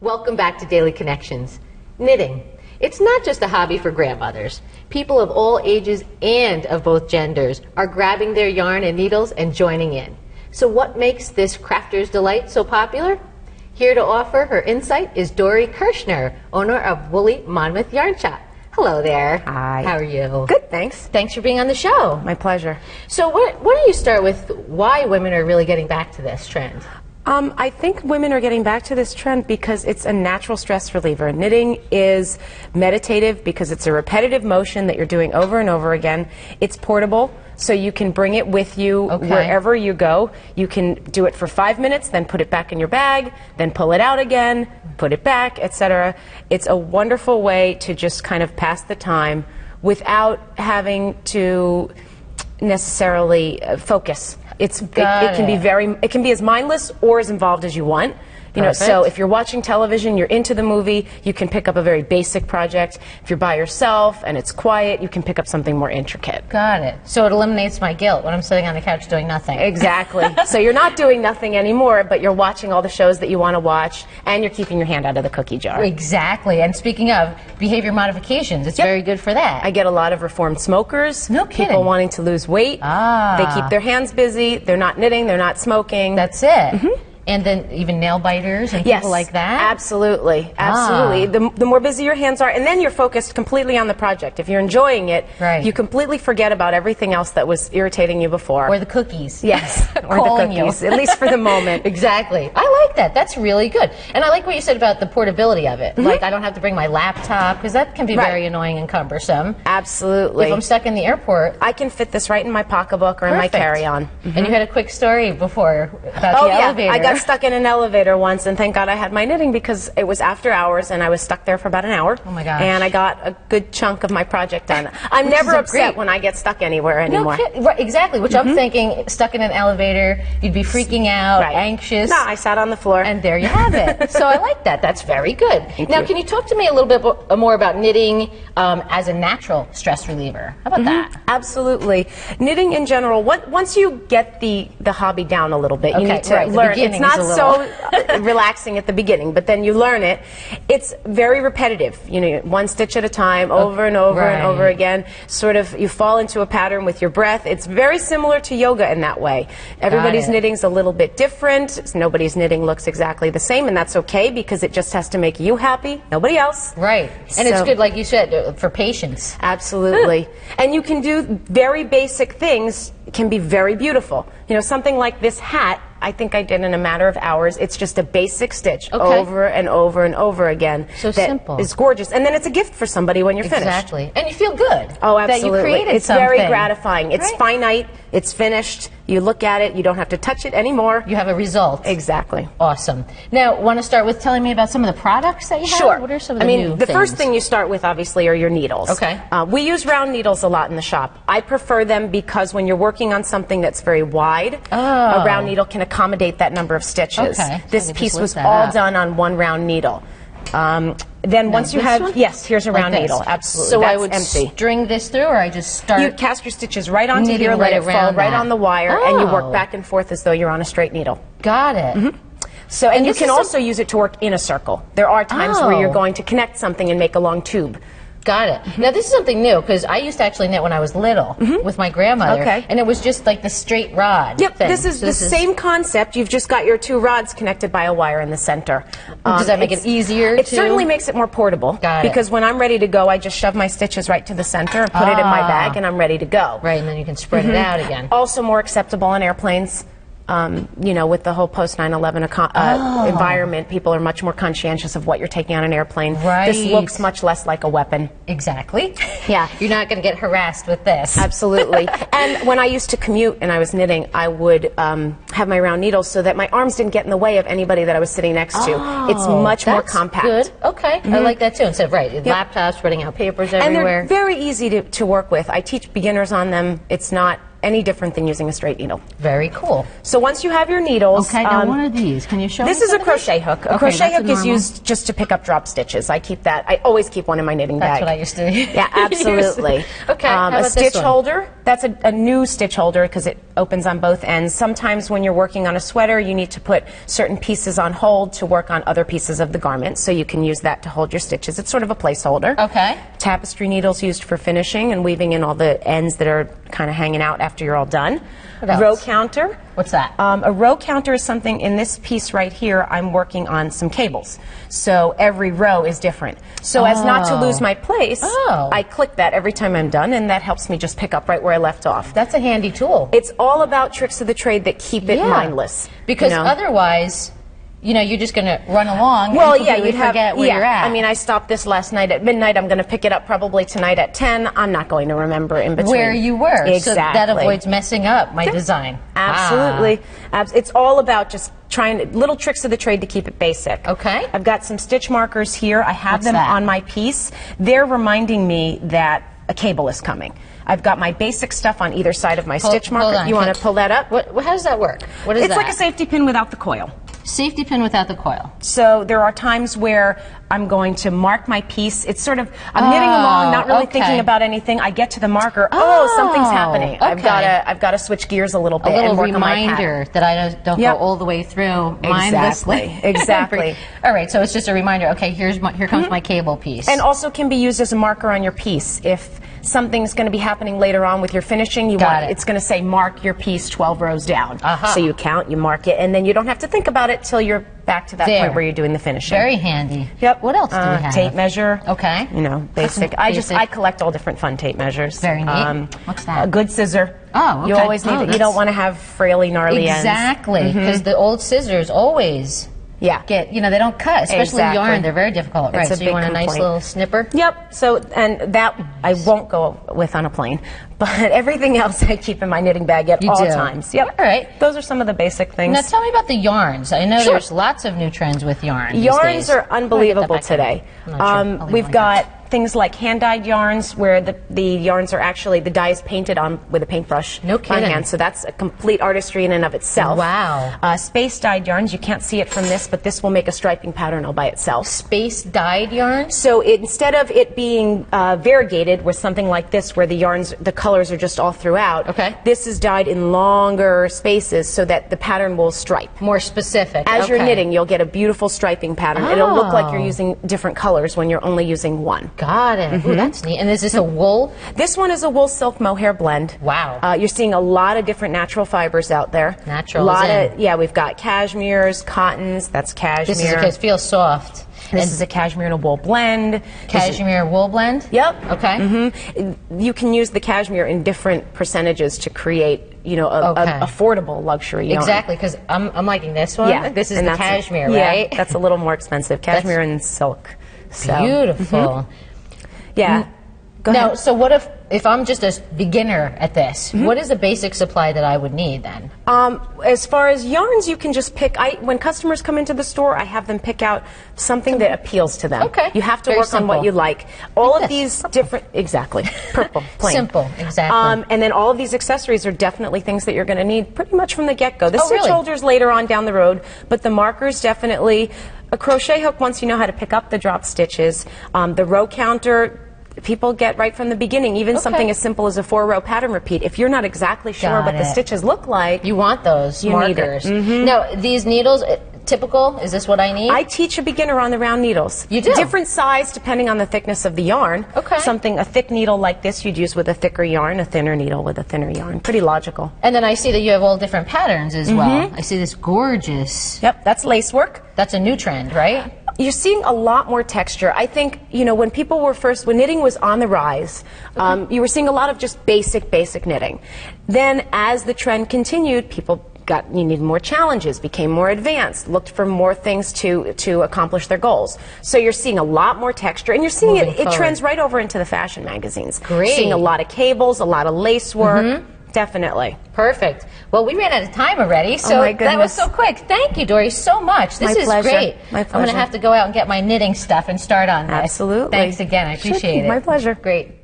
Welcome back to Daily Connections. Knitting. It's not just a hobby for grandmothers. People of all ages and of both genders are grabbing their yarn and needles and joining in. So what makes this crafter's delight so popular? Here to offer her insight is Dori Kershner, owner of Woolly Monmouth Yarn Shop. Hello there. Hi. How are you? Good, thanks. Thanks for being on the show. My pleasure. So why don't you start with why women are really getting back to this trend? I think women are getting back to this trend because it's a natural stress reliever. Knitting is meditative because it's a repetitive motion that you're doing over and over again. It's portable, so you can bring it with you wherever you go. You can do it for 5 minutes, then put it back in your bag, then pull it out again, put it back, etc. It's a wonderful way to just kind of pass the time without having to necessarily focus. It can be as mindless or as involved as you want. You know, so if you're watching television, you're into the movie, you can pick up a very basic project. If you're by yourself and it's quiet, you can pick up something more intricate. Got it. So it eliminates my guilt when I'm sitting on the couch doing nothing. Exactly. So you're not doing nothing anymore, but you're watching all the shows that you want to watch, and you're keeping your hand out of the cookie jar. Exactly. And speaking of behavior modifications, it's very good for that. I get a lot of reformed smokers. No kidding. People wanting to lose weight. They keep their hands busy. They're not knitting. They're not smoking. That's it. And then even nail biters and people like that? Absolutely, absolutely. The more busy your hands are, and then you're focused completely on the project. If you're enjoying it, you completely forget about everything else that was irritating you before. Or the cookies. Yes, or the cookies, at least for the moment. Exactly. I like that. That's really good. And I like what you said about the portability of it. Like, I don't have to bring my laptop, because that can be very annoying and cumbersome. Absolutely. If I'm stuck in the airport, I can fit this right in my pocketbook or in my carry-on. And you had a quick story before about the elevator. I got stuck in an elevator once, and thank God I had my knitting because it was after hours and I was stuck there for about an hour. Oh my gosh. And I got a good chunk of my project done. I'm never upset when I get stuck anywhere anymore. No, right, exactly, which I'm thinking, stuck in an elevator, you'd be freaking out, anxious. No, I sat on the floor. And there you have it. So I like that. That's very good. Now, can you talk to me a little bit more about knitting as a natural stress reliever? How about that? Absolutely. Knitting in general, once you get the hobby down a little bit, you need to learn. It's not so relaxing at the beginning, but then you learn it. It's very repetitive. You know, one stitch at a time, over and over and over again. Sort of, you fall into a pattern with your breath. It's very similar to yoga in that way. Everybody's knitting's a little bit different. Nobody's knitting looks exactly the same, and that's okay because it just has to make you happy, nobody else. Right. And it's good, like you said, for patience. Absolutely. And you can do very basic things, can be very beautiful. You know, something like this hat, I think I did in a matter of hours. It's just a basic stitch over and over and over again. So simple. It's gorgeous. And then it's a gift for somebody when you're finished. Exactly. And you feel good. Oh, absolutely. That you created it's something. Very gratifying. It's finite. It's finished. You look at it. You don't have to touch it anymore. You have a result. Exactly. Awesome. Now, want to start with telling me about some of the products that you have? Sure. What are some of the new things? The first thing you start with, obviously, are your needles. Okay. We use round needles a lot in the shop. I prefer them because when you're working on something that's very wide, a round needle can accommodate that number of stitches. Okay. This piece was all done on one round needle. Then once you have, here's a round needle. Absolutely. So that's I would empty. string this through, or I just start? You cast your stitches right onto here, let it fall right on the wire, and you work back and forth as though you're on a straight needle. Got it. So, and you can also use it to work in a circle. There are times where you're going to connect something and make a long tube. Got it. Now this is something new, because I used to actually knit when I was little with my grandmother, and it was just like the straight rod thing. This is the same concept. You've just got your two rods connected by a wire in the center. Does that make it easier? It certainly makes it more portable. Because when I'm ready to go, I just shove my stitches right to the center and put it in my bag, and I'm ready to go. Right, and then you can spread it out again. Also more acceptable on airplanes. You know, with the whole post 9/11 environment, people are much more conscientious of what you're taking on an airplane. Right. This looks much less like a weapon. Exactly. Yeah. You're not going to get harassed with this. Absolutely. And when I used to commute and I was knitting, I would have my round needles so that my arms didn't get in the way of anybody that I was sitting next to. It's much more compact. Good. Okay. I like that too. Instead of laptops, spreading out papers everywhere. And they're very easy to work with. I teach beginners on them. It's not any different than using a straight needle. Very cool. So once you have your needles... Okay, now one of these. Can you show me? This is a crochet hook. A crochet hook is used just to pick up drop stitches. I keep that. I always keep one in my knitting bag. That's what I used to do. Yeah, absolutely. Okay, how about a stitch this one? holder. That's a new stitch holder because it opens on both ends. Sometimes when you're working on a sweater, you need to put certain pieces on hold to work on other pieces of the garment, so you can use that to hold your stitches. It's sort of a placeholder. Okay. Tapestry needles used for finishing and weaving in all the ends that are kind of hanging out after you're all done. Row counter. What's that? A row counter is something, in this piece right here, I'm working on some cables. So every row is different. So as not to lose my place, I click that every time I'm done, and that helps me just pick up right where I left off. That's a handy tool. It's all about tricks of the trade that keep it mindless. Because otherwise, you know, you're just going to run along and completely forget where you're at. I mean, I stopped this last night at midnight. I'm going to pick it up probably tonight at 10. I'm not going to remember in between. Where you were. Exactly. So that avoids messing up my design. Absolutely. It's all about just trying little tricks of the trade to keep it basic. Okay. I've got some stitch markers here. I have them on my piece. They're reminding me that a cable is coming. I've got my basic stuff on either side of my stitch marker. Hold on. You want to pull that up? How does that work? What is that? It's like a safety pin without the coil. Safety pin without the coil. So there are times where I'm going to mark my piece. It's sort of, I'm knitting along, not really thinking about anything. I get to the marker. Something's happening. I've got to switch gears a little bit. A little and work reminder on my that I don't go all the way through mindlessly. Exactly. All right, so it's just a reminder. Okay, here comes my cable piece. And also can be used as a marker on your piece. If something's going to be happening later on with your finishing, it's going to say mark your piece 12 rows down. So you count, you mark it, and then you don't have to think about it till you're back to that point where you're doing the finishing. Very handy. Yep. What else do we have? Tape measure. Okay. You know, basic. I collect all different fun tape measures. Very neat. What's that? A good scissor. Oh, okay. You always need it. You don't want to have fraily, gnarly ends. Exactly, because the old scissors always get, you know, they don't cut, especially yarn. They're very difficult. Right, so you want a nice little snipper? Yep. So, and that I won't go with on a plane, but everything else I keep in my knitting bag at all times. Yep. All right. Those are some of the basic things. Now tell me about the yarns. I know there's lots of new trends with yarn these Yarns days. are unbelievable today. We've got things like hand-dyed yarns where the yarns are actually, the dye is painted on with a paintbrush by hand, so that's a complete artistry in and of itself. Wow. Space-dyed yarns, you can't see it from this, but this will make a striping pattern all by itself. Space-dyed yarns? So instead of it being variegated with something like this where the colors are just all throughout, this is dyed in longer spaces so that the pattern will stripe. More specific. As you're knitting, you'll get a beautiful striping pattern. It'll look like you're using different colors when you're only using one. Got it. Ooh, that's neat. And is this a wool? This one is a wool silk mohair blend. Wow. You're seeing a lot of different natural fibers out there. Natural. We've got cashmeres, cottons. That's cashmere. It feels soft. This is a cashmere and a wool blend. Cashmere wool blend? Yep. Okay. You can use the cashmere in different percentages to create, you know, a affordable luxury yarn. Exactly, because I'm liking this one. Yeah. This is the cashmere, right? Yeah, that's a little more expensive. Cashmere and silk. So, beautiful. Yeah. Go ahead. Now, so what if I'm just a beginner at this? What is the basic supply that I would need then? As far as yarns, you can just pick. When customers come into the store, I have them pick out something that appeals to them. Okay. You have to work on what you like. All of these different, purple, plain. Simple, exactly. And then all of these accessories are definitely things that you're going to need pretty much from the get-go. The stitch holders later on down the road, but the markers definitely. A crochet hook, once you know how to pick up the drop stitches. The row counter, people get right from the beginning, even something as simple as a 4-row pattern repeat. If you're not exactly sure what the stitches look like, you want those markers. Now, these needles, typical, is this what I need? I teach a beginner on the round needles. You do? Different size depending on the thickness of the yarn. Okay. A thick needle like this you'd use with a thicker yarn, a thinner needle with a thinner yarn. Pretty logical. And then I see that you have all different patterns as well. I see this gorgeous. Yep, that's lace work. That's a new trend, right? You're seeing a lot more texture. I think, you know, when knitting was on the rise, you were seeing a lot of just basic knitting. Then as the trend continued, you needed more challenges, became more advanced, looked for more things to accomplish their goals. So you're seeing a lot more texture, and you're seeing it trends right over into the fashion magazines. Great. You're seeing a lot of cables, a lot of lace work. Definitely. Perfect. Well, we ran out of time already, so that was so quick. Thank you, Dori, so much. This is great. My pleasure. I'm going to have to go out and get my knitting stuff and start on this. Absolutely. Thanks again. I appreciate it. My pleasure. Great.